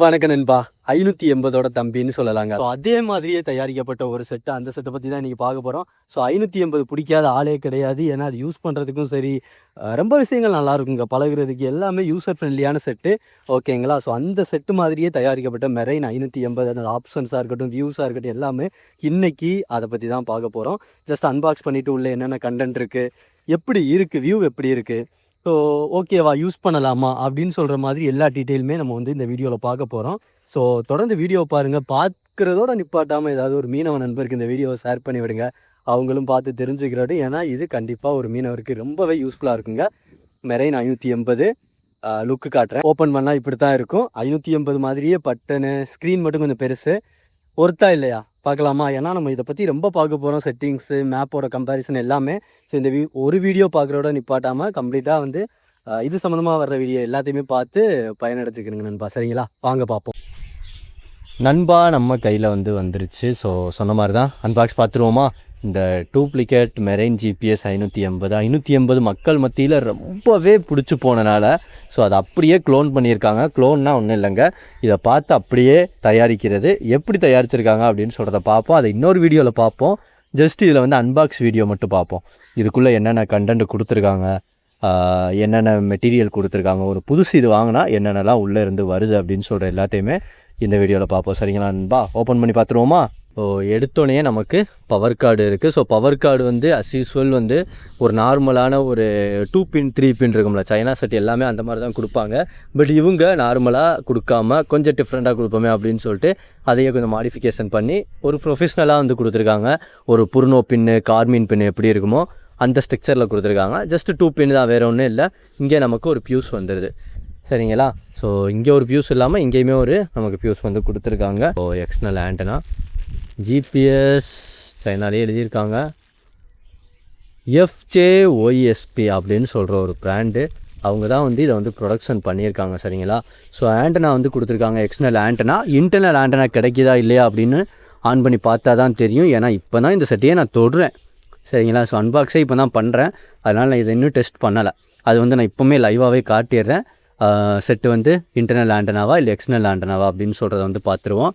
வணக்கம் நண்பா. 580 தம்பின்னு சொல்லலாங்க. ஸோ அதே மாதிரியே தயாரிக்கப்பட்ட ஒரு செட்டு. அந்த செட்டை பற்றி தான் இன்றைக்கி பார்க்க போகிறோம். ஸோ 580 பிடிக்காத ஆளே கிடையாது. ஏன்னா அது யூஸ் பண்ணுறதுக்கும் சரி, ரொம்ப விஷயங்கள் நல்லாயிருக்குங்க. பழகுறதுக்கு எல்லாமே யூசர் ஃப்ரெண்ட்லியான செட்டு. ஓகேங்களா? ஸோ அந்த செட்டு மாதிரியே தயாரிக்கப்பட்ட மெரைன் 580 அந்த ஆப்ஷன்ஸாக இருக்கட்டும், வியூஸாக இருக்கட்டும், எல்லாமே இன்றைக்கி அதை பற்றி தான் பார்க்க போகிறோம். ஜஸ்ட் அன்பாக்ஸ் பண்ணிவிட்டு உள்ளே என்னென்ன கண்டென்ட் இருக்குது, எப்படி இருக்குது, வியூ எப்படி இருக்குது, ஸோ ஓகேவா, யூஸ் பண்ணலாமா அப்படின்னு சொல்கிற மாதிரி எல்லா டீட்டெயிலுமே நம்ம வந்து இந்த வீடியோவில் பார்க்க போகிறோம். ஸோ தொடர்ந்து வீடியோ பாருங்கள். பார்க்குறதோட நிப்பாட்டாமல் ஏதாவது ஒரு மீனவ நண்பருக்கு இந்த வீடியோவை ஷேர் பண்ணி விடுங்க. அவங்களும் பார்த்து தெரிஞ்சுக்கிறாரு. ஏன்னா இது கண்டிப்பாக ஒரு மீனவருக்கு ரொம்பவே யூஸ்ஃபுல்லாக இருக்குங்க. மெரைன் 580 லுக்கு காட்டுறேன். ஓப்பன் பண்ணால் இப்படி தான் இருக்கும். 580 மாதிரியே பட்டனு, ஸ்க்ரீன் மட்டும் கொஞ்சம் பெருசு. ஒர்த்தா இல்லையா பார்க்கலாமா? ஏன்னா நம்ம இதை பற்றி ரொம்ப பார்க்க போகிறோம். செட்டிங்ஸு, மேப்போட கம்பேரிசன் எல்லாமே. ஸோ இந்த ஒரு வீடியோ பார்க்குறோட நிப்பாட்டாமல் கம்ப்ளீட்டாக வந்து இது சம்மந்தமாக வர்ற வீடியோ எல்லாத்தையுமே பார்த்து பயனடைச்சிக்கிறேங்க நண்பா. சரிங்களா? வாங்க பார்ப்போம். நண்பா நம்ம கையில் வந்துருச்சு. ஸோ சொன்ன மாதிரி தான் அன்பாக்ஸ் பார்த்துருவோமா? இந்த டூப்ளிகேட் மெரைன் ஜிபிஎஸ் 580 மக்கள் மத்தியில் ரொம்பவே பிடிச்சி போனனால ஸோ அதை அப்படியே க்ளோன் பண்ணியிருக்காங்க. க்ளோன்னா ஒன்றும் இல்லைங்க, இதை பார்த்து அப்படியே தயாரிக்கிறது. எப்படி தயாரிச்சிருக்காங்க அப்படின்னு சொல்கிறத பார்ப்போம். அதை இன்னொரு வீடியோவில் பார்ப்போம். ஜஸ்ட் இதில் வந்து அன்பாக்ஸ் வீடியோ மட்டும் பார்ப்போம். இதுக்குள்ளே என்னென்ன கண்டென்ட் கொடுத்துருக்காங்க, என்னென்ன மெட்டீரியல் கொடுத்துருக்காங்க, ஒரு புதுசு இது வாங்கினா என்னென்னலாம் உள்ளே இருந்து வருது அப்படின்னு சொல்கிற எல்லாத்தையுமே இந்த வீடியோவில் பார்ப்போம். சரிங்களா நண்பா? ஓப்பன் பண்ணி பார்த்துருவோமா? ஸோ எடுத்தோடனே நமக்கு பவர் கார்டு இருக்குது. ஸோ பவர் கார்டு வந்து அஸ் யூஸ்வல் வந்து ஒரு நார்மலான ஒரு 2 பின் 3 பின் இருக்கும்ல, சைனா செட் எல்லாமே அந்த மாதிரி தான் கொடுப்பாங்க. பட் இவங்க நார்மலாக கொடுக்காம கொஞ்சம் டிஃப்ரெண்ட்டாக கொடுப்போமே அப்படின்னு சொல்லிட்டு அதையே கொஞ்சம் மாடிஃபிகேஷன் பண்ணி ஒரு ப்ரொஃபஷ்னலாக வந்து கொடுத்துருக்காங்க. ஒரு புர்னோ பின்னு, கார்மின் பின்னு எப்படி இருக்குமோ அந்த ஸ்ட்ரக்சரில் கொடுத்துருக்காங்க. ஜஸ்ட்டு 2 பின் தான், வேறு ஒன்றும் இல்லை. இங்கே நமக்கு ஒரு பியூஸ் வந்துடுது. சரிங்களா? ஸோ இங்கே ஒரு பியூஸ் இல்லாமல் இங்கேயுமே ஒரு நமக்கு பியூஸ் வந்து கொடுத்துருக்காங்க. ஸோ எக்ஸ்டர்னல் ஆண்டனா, ஜிபிஎஸ் சைனாலே எழுதியிருக்காங்க. FJOSP அப்படின்னு சொல்கிற ஒரு பிராண்டு, அவங்க தான் வந்து இதை வந்து ப்ரொடக்ஷன் பண்ணியிருக்காங்க. சரிங்களா? ஸோ ஆண்டனா வந்து கொடுத்துருக்காங்க, எக்ஸ்டர்னல் ஆண்டனா. இன்டர்னல் ஆண்டனா கிடைக்குதா இல்லையா அப்படின்னு ஆன் பண்ணி பார்த்தா தான் தெரியும். ஏன்னா இப்போ தான் இந்த செட்டையே நான் தொடுறேன். சரிங்களா? ஸோ அன்பாக்ஸே இப்போ தான் பண்ணுறேன். அதனால் நான் இதை இன்னும் டெஸ்ட் பண்ணலை. அது வந்து நான் இப்போவுமே லைவாகவே காட்டிடுறேன். செட்டு வந்து இன்டர்னல் ஆண்டனாவா இல்லை எக்ஸ்டர்னல் ஆண்டனாவா அப்படின்னு சொல்கிறத வந்து பார்த்துருவோம்.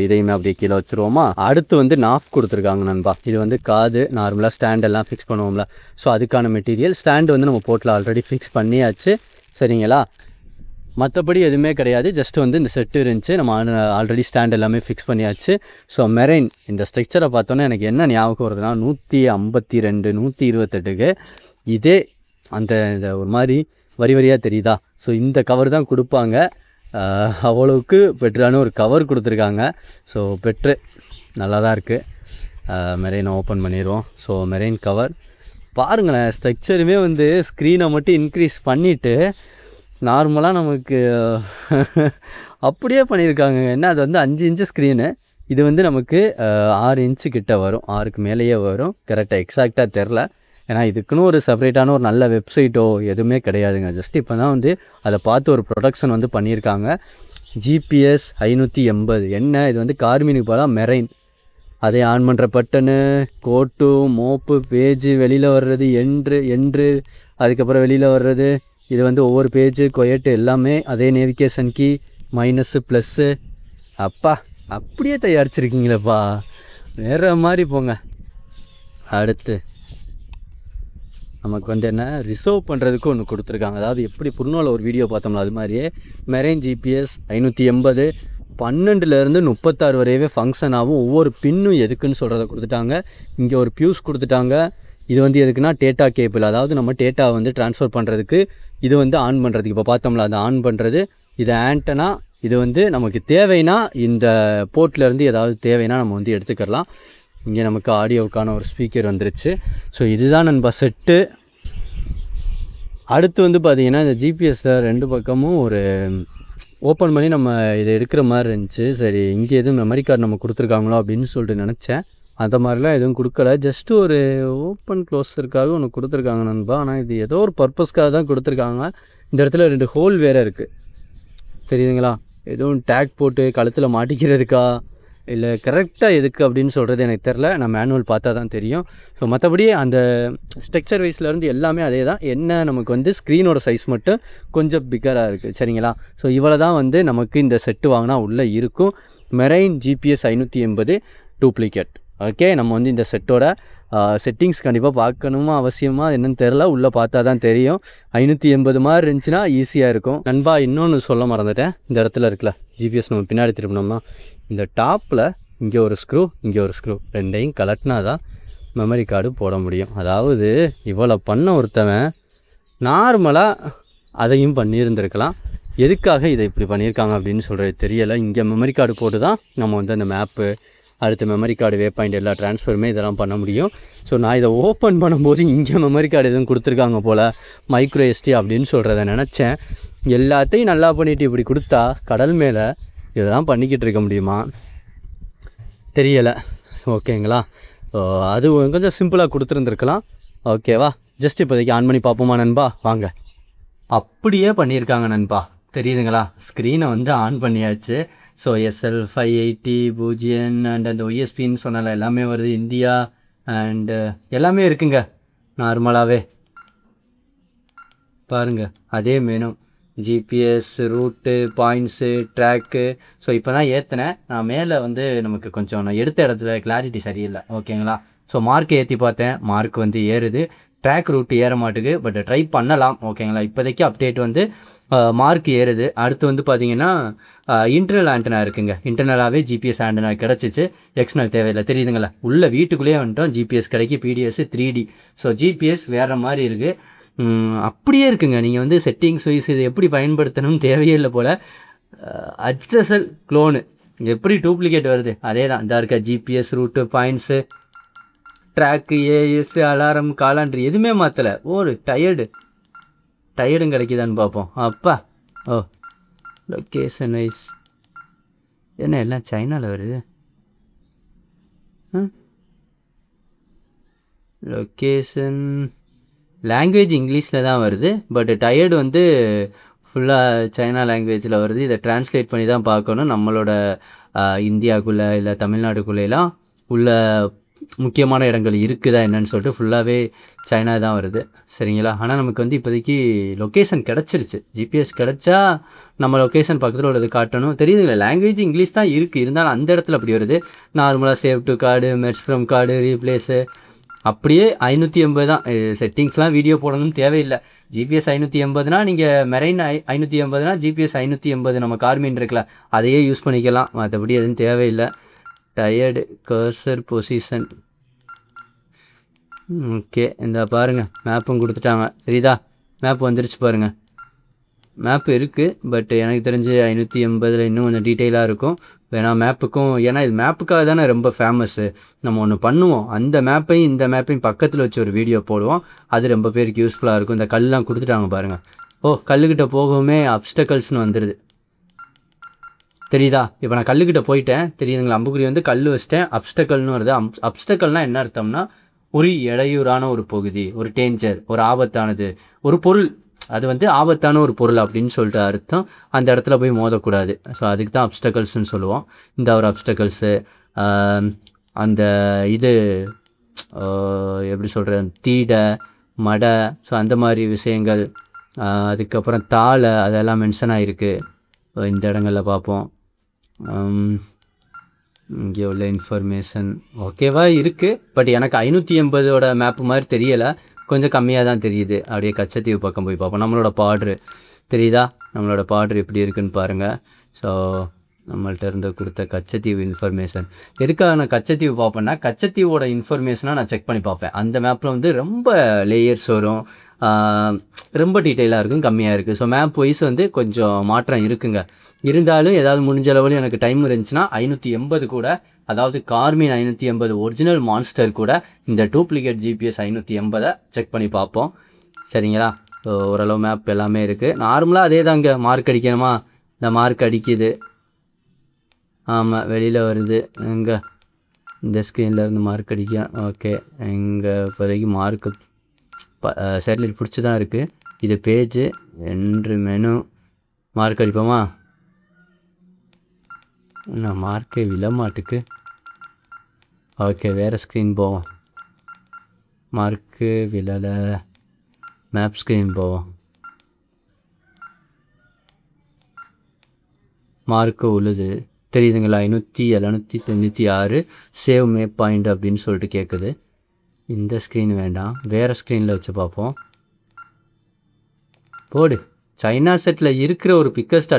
இதையுமே அப்படியே கீழே வச்சுருவோமா? அடுத்து வந்து நாப் கொடுத்துருக்காங்க நண்பா. இது வந்து காது நார்மலாக ஸ்டாண்டெல்லாம் ஃபிக்ஸ் பண்ணுவோம்ல, ஸோ அதுக்கான மெட்டீரியல். ஸ்டாண்டு வந்து நம்ம போட்டில் ஆல்ரெடி ஃபிக்ஸ் பண்ணியாச்சு. சரிங்களா? மற்றபடி எதுவுமே கிடையாது. ஜஸ்ட் வந்து இந்த செட்டு இருந்துச்சு, நம்ம ஆல்ரெடி ஸ்டாண்ட் எல்லாமே ஃபிக்ஸ் பண்ணியாச்சு. ஸோ மெரைன் இந்த ஸ்ட்ரக்சரை பார்த்தோன்னே எனக்கு என்ன ஞாபகம் வருதுன்னா 152 128க்கு இதே அந்த ஒரு மாதிரி வரி வரியாக தெரியுதா? ஸோ இந்த கவர் தான் கொடுப்பாங்க. அவ்வளவுக்கு பெட்டரான ஒரு கவர் கொடுத்துருக்காங்க. ஸோ பெட்ரு நல்லா தான் இருக்குது. மெரைனை ஓப்பன் பண்ணிடுவோம். ஸோ மெரைன் கவர் பாருங்களேன். ஸ்ட்ரக்சருமே வந்து ஸ்க்ரீனை மட்டும் இன்க்ரீஸ் பண்ணிவிட்டு நார்மலாக நமக்கு அப்படியே பண்ணியிருக்காங்க. என்ன அது வந்து 5 இன்ச்சு ஸ்க்ரீனு, இது வந்து நமக்கு 6 இன்ச்சு கிட்ட வரும், 6க்கு மேலேயே வரும். கரெக்டாக எக்ஸாக்டாக தெரில, ஏன்னா இதுக்குன்னு ஒரு செப்பரேட்டான ஒரு நல்ல வெப்சைட்டோ எதுவுமே கிடையாதுங்க. ஜஸ்ட் இப்போ தான் வந்து அதை பார்த்து ஒரு ப்ரொடக்ஷன் வந்து பண்ணியிருக்காங்க. ஜிபிஎஸ் 580 என்ன இது வந்து கார்மினுக்கு போல மெரைன். அதை ஆன் பண்ணுற பட்டனு, கோட்டு, மோப்பு, பேஜு, வெளியில் வர்றது, என்ட்ரு, அதுக்கப்புறம் வெளியில் வர்றது, இது வந்து ஒவ்வொரு பேஜு, கொயட்டு எல்லாமே அதே நேவிகேஷன் கீ, மைனஸு ப்ளஸ்ஸு. அப்பா அப்படியே தயாரிச்சிருக்கீங்களேப்பா, வேறு மாதிரி போங்க. அடுத்து நமக்கு வந்து என்ன ரிசர்வ் பண்ணுறதுக்கு ஒன்று கொடுத்துருக்காங்க. அதாவது எப்படி புர்னோவில் ஒரு வீடியோ பார்த்தோம்ல அது மாதிரியே மெரைன் ஜிபிஎஸ் 580 12லேருந்து 36 வரையவே ஃபங்க்ஷன் ஆகும். ஒவ்வொரு பின்னும் எதுக்குன்னு சொல்கிறத கொடுத்துட்டாங்க. இங்கே ஒரு பியூஸ் கொடுத்துட்டாங்க. இது வந்து எதுக்குன்னா டேட்டா கேபிள், அதாவது நம்ம டேட்டா வந்து ட்ரான்ஸ்ஃபர் பண்ணுறதுக்கு, இது வந்து ஆன் பண்ணுறதுக்கு. இப்போ பார்த்தோம்ல அதை ஆன் பண்ணுறது. இது ஆண்டனா, இது வந்து நமக்கு தேவைன்னா இந்த போர்ட்லேருந்து ஏதாவது தேவைன்னா நம்ம வந்து எடுத்துக்கலாம். இங்கே நமக்கு ஆடியோவுக்கான ஒரு ஸ்பீக்கர் வந்துருச்சு. ஸோ இதுதான் நண்பா செட்டு. அடுத்து வந்து பார்த்திங்கன்னா இந்த ஜிபிஎஸ்ஸில் 2 பக்கமும் ஒரு ஓப்பன் பண்ணி நம்ம இதை எடுக்கிற மாதிரி இருந்துச்சு. சரி இங்கே எதுவும் மெமரி கார்டு நம்ம கொடுத்துருக்காங்களோ அப்படின்னு சொல்லிட்டு நினச்சேன். அந்த மாதிரிலாம் எதுவும் கொடுக்கல. ஜஸ்ட்டு ஒரு ஓப்பன் க்ளோஸருக்காக ஒன்று கொடுத்துருக்காங்க நண்பா. ஆனால் இது ஏதோ ஒரு பர்பஸ்க்காக தான் கொடுத்துருக்காங்க. இந்த இடத்துல 2 ஹோல் வேறு இருக்குது, தெரியுதுங்களா? எதுவும் டேக் போட்டு கழுத்தில் மாட்டிக்கிறதுக்கா இல்லை கரெக்டாக எதுக்கு அப்படின்னு சொல்கிறது எனக்கு தெரில. நான் மேனுவல் பார்த்தா தான் தெரியும். ஸோ மற்றபடி அந்த ஸ்ட்ரக்சர் வைஸ்லேருந்து எல்லாமே அதே தான். என்ன நமக்கு வந்து ஸ்க்ரீனோட சைஸ் மட்டும் கொஞ்சம் பிக்கராக இருக்குது சரிங்களா. ஸோ இவ்வளோ தான் வந்து நமக்கு இந்த செட்டு வாங்கினா உள்ளே இருக்கும். Marine GPS 580 duplicate. ஓகே, நம்ம வந்து இந்த செட்டோட செட்டிங்ஸ் கண்டிப்பாக பார்க்கணுமா அவசியமாக என்னென்னு தெரில. உள்ளே பார்த்தா தான் தெரியும். 580 மாதிரி இருந்துச்சுன்னா ஈஸியாக இருக்கும். நண்பா இன்னொன்று சொல்ல மறந்துட்டேன். இந்த இடத்துல இருக்குல்ல ஜிபிஎஸ், நம்ம பின்னாடி திரும்பினோம்னா இந்த டாப்பில் இங்கே ஒரு ஸ்க்ரூ, இங்கே ஒரு ஸ்க்ரூ, ரெண்டையும் கலட்டினா தான் மெமரி கார்டு போட முடியும். அதாவது இவ்வளோ பண்ண ஒருத்தவன் நார்மலாக அதையும் பண்ணியிருந்திருக்கலாம். எதுக்காக இதை இப்படி பண்ணியிருக்காங்க அப்படின்னு சொல்கிறது தெரியலை. இங்கே மெமரி கார்டு போட்டு தான் நம்ம வந்து அந்த மேப்பு, அடுத்து மெமரி கார்டு, வே பாயிண்ட் எல்லா ட்ரான்ஸ்ஃபருமே இதெல்லாம் பண்ண முடியும். ஸோ நான் இதை ஓப்பன் பண்ணும்போது இங்கே மெமரி கார்டு எதுவும் கொடுத்துருக்காங்க போல், மைக்ரோ எஸ்டி அப்படின்னு சொல்கிறத நினச்சேன். எல்லாத்தையும் நல்லா பண்ணிவிட்டு இப்படி கொடுத்தா கடல் மேலே இதெல்லாம் பண்ணிக்கிட்டு இருக்க முடியுமா தெரியலை. ஓகேங்களா, அது கொஞ்சம் சிம்பிளாக கொடுத்துருந்துருக்கலாம். ஓகேவா, ஜஸ்ட் இப்போதைக்கு ஆன் பண்ணி பார்ப்போமா நண்பா, வாங்க. அப்படியே பண்ணியிருக்காங்க நண்பா, தெரியுதுங்களா. ஸ்க்ரீனை வந்து ஆன் பண்ணியாச்சு. ஸோ SL 580 பூஜ்ஜியம் அண்ட் அந்த OSPன்னு சொன்னால எல்லாமே வருது. இந்தியா அண்டு எல்லாமே இருக்குங்க நார்மலாகவே. பாருங்கள் அதே menu, GPS, route, points, track. So இப்போ தான் ஏற்றினேன் நான் மேலே. வந்து நமக்கு கொஞ்சம் நான் எடுத்த இடத்துல கிளாரிட்டி சரியில்லை. ஓகேங்களா, ஸோ மார்க் ஏற்றி பார்த்தேன், மார்க் வந்து ஏறுது. ட்ராக் ரூட்டு ஏற மாட்டுக்கு, பட் ட்ரை பண்ணலாம். ஓகேங்களா, இப்போதைக்கு அப்டேட் வந்து மார்க் ஏறுது. அடுத்து வந்து பார்த்திங்கன்னா இன்டர்னல் ஆண்டனா இருக்குங்க. இன்டர்னலாகவே ஜிபிஎஸ் ஆண்டனா கிடச்சிச்சு. எக்ஸ்டர்னல் தேவையில்லை. தெரியுதுங்களா, உள்ள வீட்டுக்குள்ளேயே வந்துட்டோம். ஜிபிஎஸ் கிடைக்கி, பிடிஎஸ் 3D. ஸோ ஜிபிஎஸ் வேறு மாதிரி இருக்குது. அப்படியே இருக்குங்க. நீங்கள் வந்து செட்டிங்ஸ் வைஸ் இது எப்படி பயன்படுத்தணும்னு தேவையே இல்லை போல். HSL க்ளோனு எப்படி டூப்ளிகேட் வருது அதே தான். இந்த இருக்க GPS, route, points, track, AS, alarm, calendar எதுவுமே மாற்றலை. ஒரு டயர்டும் கிடைக்குதான்னு பார்ப்போம். அப்பா, ஓ லொக்கேஷன் வைஸ் என்ன எல்லாம் சைனாவில் வருது. லொக்கேஷன் லாங்குவேஜ் இங்கிலீஷில் தான் வருது, பட் டயர்டு வந்து ஃபுல்லாக சைனா லாங்குவேஜில் வருது. இதை ட்ரான்ஸ்லேட் பண்ணி தான் பார்க்கணும். நம்மளோட இந்தியாவுக்குள்ளே இல்லை தமிழ்நாடுக்குள்ளேலாம் உள்ள முக்கியமான இடங்கள் இருக்குதா என்னன்னு சொல்லிட்டு ஃபுல்லாகவே சைனா தான் வருது சரிங்களா. ஆனால் நமக்கு வந்து இப்போதைக்கு லொக்கேஷன் கிடச்சிருச்சு. ஜிபிஎஸ் கிடச்சா நம்ம லொக்கேஷன் பக்கத்தில் உள்ளது காட்டணும். தெரியுதுங்களா, லாங்குவேஜ் இங்கிலீஷ் தான் இருக்குது, இருந்தாலும் அந்த இடத்துல அப்படி வருது. நார்மலாக save to card, merge from card, replace அப்படியே 580 தான். செட்டிங்ஸ்லாம் வீடியோ போடணும்னு தேவையில்லை. ஜிபிஎஸ் 580னா நீங்கள் மெரைன் 580னா ஜிபிஎஸ் 580 நம்ம கார்மின் இருக்குல்ல அதையே யூஸ் பண்ணிக்கலாம். மற்றபடி எதுவும் தேவையில்லை. Tired cursor position okay. இந்த பாருங்கள் மேப்பும் கொடுத்துட்டாங்க. தெரியுதா, மேப் வந்துருச்சு பாருங்கள். மேப் இருக்குது, பட் எனக்கு தெரிஞ்சு 580 இன்னும் கொஞ்சம் டீட்டெயிலாக இருக்கும். வேணா மேப்புக்கும், ஏன்னா இது மேப்புக்காக தானே ரொம்ப ஃபேமஸ்ஸு. நம்ம ஒன்று பண்ணுவோம், அந்த மேப்பையும் இந்த மேப்பையும் பக்கத்தில் வச்சு ஒரு வீடியோ போடுவோம். அது ரொம்ப பேருக்கு யூஸ்ஃபுல்லாக இருக்கும். இந்த கல்லாம் கொடுத்துட்டாங்க பாருங்கள். ஓ, கல்லுக்கிட்ட போகவுமே அப்ஸ்டக்கல்ஸ்னு வந்துடுது. தெரியுதா, இப்போ நான் கல்லுக்கிட்ட போயிட்டேன். தெரியுதுங்களா, அம்புக்குறி வந்து கல் வச்சிட்டேன், அப்ஸ்டக்கல்னு வருது. அப்ஸ்டக்கல்னால் என்ன அர்த்தம்னா ஒரு இடையூறான ஒரு பகுதி, ஒரு டேஞ்சர், ஒரு ஆபத்தானது, ஒரு பொருள். அது வந்து ஆபத்தான ஒரு பொருள் அப்படின்னு சொல்லிட்டு அர்த்தம். அந்த இடத்துல போய் மோதக்கூடாது. ஸோ அதுக்கு தான் அப்ஸ்டக்கல்ஸ்ன்னு சொல்லுவோம். இந்த ஒரு அப்ஸ்டக்கல்ஸு, அந்த இது எப்படி சொல்கிறது, தீடை, மடை, ஸோ அந்த மாதிரி விஷயங்கள். அதுக்கப்புறம் தாளை, அதெல்லாம் மென்ஷன் ஆகிருக்கு இந்த இடங்களில் பார்ப்போம். இங்கே உள்ள இன்ஃபர்மேஷன் ஓகேவா இருக்குது, பட் எனக்கு 580ஓட மேப்பு மாதிரி தெரியலை, கொஞ்சம் கம்மியாக தான் தெரியுது. அப்படியே கச்சத்தீவு பக்கம் போய் பார்ப்போம். நம்மளோட பார்ட்ரு தெரியுதா, நம்மளோட பார்ட்ரு எப்படி இருக்குன்னு பாருங்கள். ஸோ நம்மள்ட்ட இருந்து கொடுத்த கச்சத்தீவு இன்ஃபர்மேஷன். எதுக்காக நான் கச்சத்தீவு பார்ப்பேன்னா, கச்சத்தீவோட இன்ஃபர்மேஷனாக நான் செக் பண்ணி பார்ப்பேன். அந்த மேப்பில் வந்து ரொம்ப லேயர்ஸ் வரும், ரொம்ப டீட்டெயிலாக இருக்கும், கம்மியாக இருக்குது. ஸோ மேப் வைஸ் வந்து கொஞ்சம் மாற்றம் இருக்குங்க. இருந்தாலும் ஏதாவது முடிஞ்ச அளவுலையும் எனக்கு டைம் இருந்துச்சுன்னா 580 கூட, அதாவது கார்மின் 580 ஒரிஜினல் மான்ஸ்டர் கூட இந்த டூப்ளிகேட் ஜிபிஎஸ் 580 செக் பண்ணி பார்ப்போம் சரிங்களா. ஸோ ஓரளவு மேப் எல்லாமே இருக்குது. நார்மலாக அதே தாங்க. மார்க் அடிக்கணுமா, இந்த மார்க் அடிக்குது. ஆமாம், வெளியில் வருது. எங்கே இந்த ஸ்க்ரீன்லேருந்து மார்க் அடிக்க. ஓகே, எங்கே இப்போதைக்கு மார்க்கு சேட்டலைட் பிடிச்சி தான் இருக்குது. இது பேஜு என்று மெனு. மார்க் அடிப்போமா, நான் மார்க்கே விழமாட்டுக்கு. ஓகே, வேறு ஸ்க்ரீன் போவோம். மார்க்கு விழலை, மேப் ஸ்க்ரீன் போவோம். மார்க்கு உழுது தெரியுதுங்களா? 796 சேவ் மேப் பாயிண்ட் அப்படின்னு சொல்லிட்டு கேட்குது. இந்த ஸ்க்ரீன் வேண்டாம், வேறு ஸ்க்ரீனில் வச்சு பார்ப்போம். போடு. சைனா செட்டில் இருக்கிற ஒரு பிக்கஸ்ட்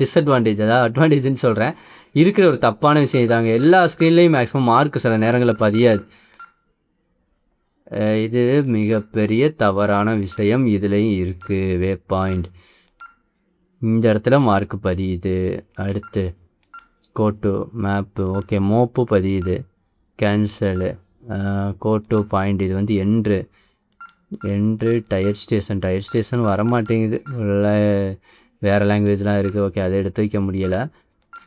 டிஸ்அட்வான்டேஜ், அதாவது அட்வான்டேஜ்னு சொல்கிறேன், இருக்கிற ஒரு தப்பான விஷயம் இதாங்க. எல்லா ஸ்க்ரீன்லேயும் மேக்ஸிமம் மார்க் சில நேரங்களில் பதியாது. இது மிகப்பெரிய தவறான விஷயம் இதுலேயும் இருக்குது. வே பாயிண்ட் இந்த இடத்துல மார்க் பதியுது. அடுத்து கோட்டு மேப்பு, ஓகே, மோப்பு பதியுது. கேன்சலு, கோட்டு பாயிண்ட், இது வந்து என்ட்ரு டயர் ஸ்டேஷன் வரமாட்டேங்குது. வேறு லாங்குவேஜ்லாம் இருக்குது. ஓகே, அதை எடுத்து வைக்க முடியலை.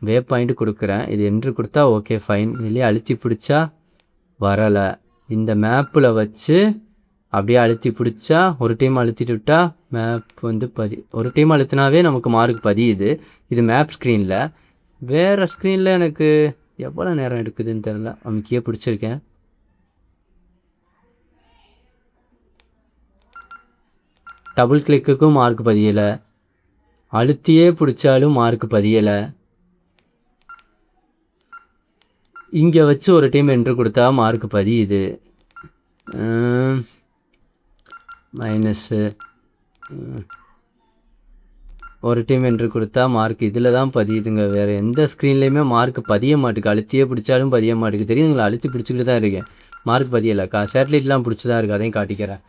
வே பாயிண்ட் கொடுக்குறேன், இது என்ட்ரு கொடுத்தா ஓகே ஃபைன். இல்லையே அழுத்தி பிடிச்சா வரலை. இந்த மேப்பில் வச்சு அப்படியே அழுத்தி பிடிச்சா, ஒரு டைம் அழுத்திட்டு விட்டால் மேப் வந்து ஒரு டைம் அழுத்தினாவே நமக்கு மார்க் பதியுது. இது மேப் ஸ்க்ரீனில். வேறு ஸ்க்ரீனில் எனக்கு எவ்வளோ நேரம் எடுக்குதுன்னு தெரில. அமுக்கியே பிடிச்சிருக்கேன். டபுள் கிளிக்குக்கும் மார்க் பதியலை, அழுத்தியே பிடிச்சாலும் மார்க் பதியலை. இங்கே வச்சு ஒரு டைம் என்ட்ரு கொடுத்தா மார்க் பதியுது. மைனஸு, ஒரு டைம் என்ட்ரு கொடுத்தா மார்க் இதில் தான் பதியுதுங்க. வேறு எந்த ஸ்க்ரீன்லேயுமே மார்க் பதிய மாட்டுக்கு. அழுத்தியே பிடிச்சாலும் பதிய மாட்டுக்கு. தெரியுதுங்களா? அழுத்தி பிடிச்சிக்கிட்டு தான் இருக்கேன், மார்க் பதியலை. சேட்டலைட்லாம் பிடிச்சி தான் இருக்குது, அதையும் காட்டிக்கிறேன்.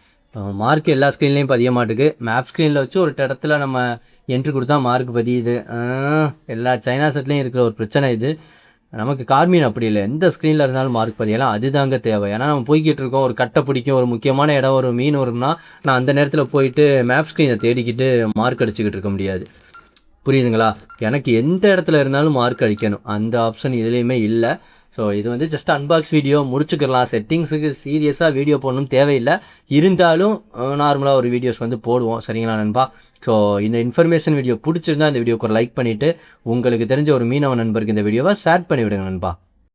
மார்க் எல்லா ஸ்க்ரீன்லேயும் பதிய மாட்டுக்கு. மேப் ஸ்க்ரீனில் வச்சு ஒரு இடத்துல நம்ம என்ட்ரு கொடுத்தா மார்க் பதியுது. எல்லா சைனா செட்லேயும் இருக்கிற ஒரு பிரச்சனை இது. நமக்கு கார்மீன் அப்படி இல்லை, எந்த ஸ்க்ரீனில் இருந்தாலும் மார்க் பதியலாம். அதுதாங்க தேவை. ஏன்னா நம்ம போய்கிட்டு இருக்கோம், ஒரு கட்டை பிடிக்கும், ஒரு முக்கியமான இடம், ஒரு மீன் வரும்னா நான் அந்த நேரத்தில் போயிட்டு மேப் ஸ்க்ரீனை தேடிக்கிட்டு மார்க் அடிச்சுக்கிட்டு இருக்க முடியாது. புரியுதுங்களா? எனக்கு எந்த இடத்துல இருந்தாலும் மார்க் அடிக்கணும், அந்த ஆப்ஷன் இதுலேயுமே இல்லை. ஸோ இது வந்து ஜஸ்ட் அன்பாக்ஸ் வீடியோ முடிச்சுக்கலாம். செட்டிங்ஸுக்கு சீரியஸாக வீடியோ போடணும் தேவையில்லை. இருந்தாலும் நார்மலாக ஒரு வீடியோஸ் வந்து போடுவோம். சரிங்களா நண்பா? ஸோ இந்த இன்ஃபர்மேஷன் வீடியோ பிடிச்சிருந்தா இந்த வீடியோக்கு ஒரு லைக் பண்ணிவிட்டு உங்களுக்கு தெரிஞ்ச ஒரு மீனவ நண்பருக்கு இந்த வீடியோவை ஷேர் பண்ணிவிடுங்க நண்பா.